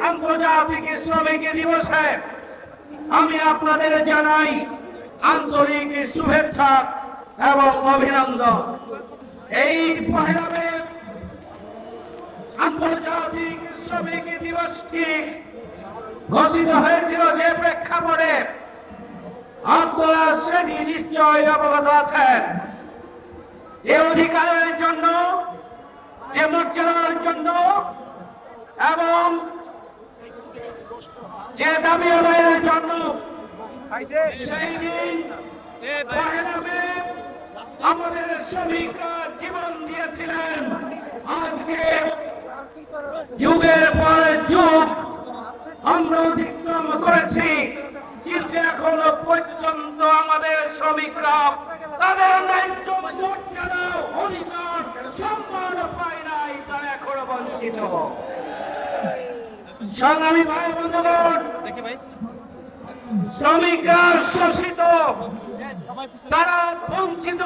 আন্তর্জাতিক শ্রমিক দিবসে আমি আপনাদের জানাই আন্তরিক শুভেচ্ছা এবং অভিনন্দন। এই পহেলা মে আন্তর্জাতিক শ্রমিক দিবসটি ঘোষিত হয়েছিল যে প্রেক্ষাপটে আপনারা সেটি নিশ্চয় অবগত আছেন। যে অধিকারের জন্য, যে মর্যাদার জন্য এবং যে দাবি আদায়ের জন্য সেই দিন পহেলা মে আমাদের শ্রমিকরা জীবন দিয়েছিলেন, আজকে যুগের পর যুগ আমরা অতিক্রম করেছি, কিন্তু এখনো পর্যন্ত আমাদের শ্রমিকরা তাদের ন্যায্য মর্যাদা, অধিকার, সম্মান পায় নাই, তারা এখনো বঞ্চিত। সংগ্রামী ভাই বন্ধুগণ, শ্রমিকরা শোষিত, তারা বঞ্চিত,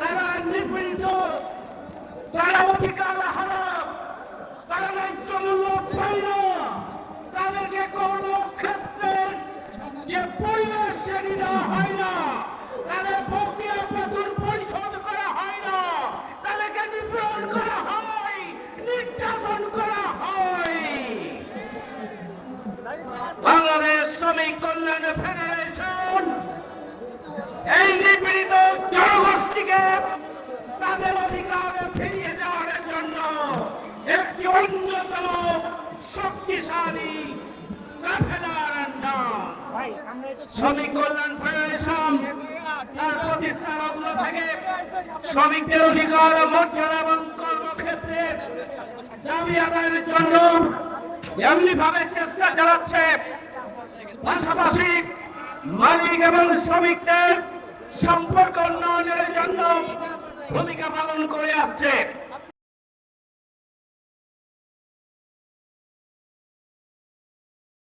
তারা নিপীড়িত, তারা অধিকার হারা, তারা ন্যায্য মূল্য পায় না, তাদেরকে কোন ক্ষেত্রে যে পরিবেশ সেটি দেওয়া হয় না, তাদের বকেয়া বেতন পরিশোধ করা হয় না, তাদেরকে নিপীড়ন করা হয়, নির্যাতন করা হয়। বাংলাদেশ শ্রমিক কল্যাণ ফেডারেশন এই নিপীড়িত জনগোষ্ঠীকে তাদের অধিকার ফিরিয়ে দেওয়ার জন্য একটি অন্যতম শক্তিশালী শ্রমিক কল্যাণ ফেডারেশন তার প্রতিষ্ঠা লগ্ন থেকে শ্রমিকদের অধিকার, মর্যাদা এবং কর্মক্ষেত্রে দাবি আদায়ের জন্য এমনি ভাবে চেষ্টা চালাচ্ছে, পাশাপাশি মালিক এবং শ্রমিকদের সম্পর্ক উন্নয়নের জন্য ভূমিকা পালন করে আসছে।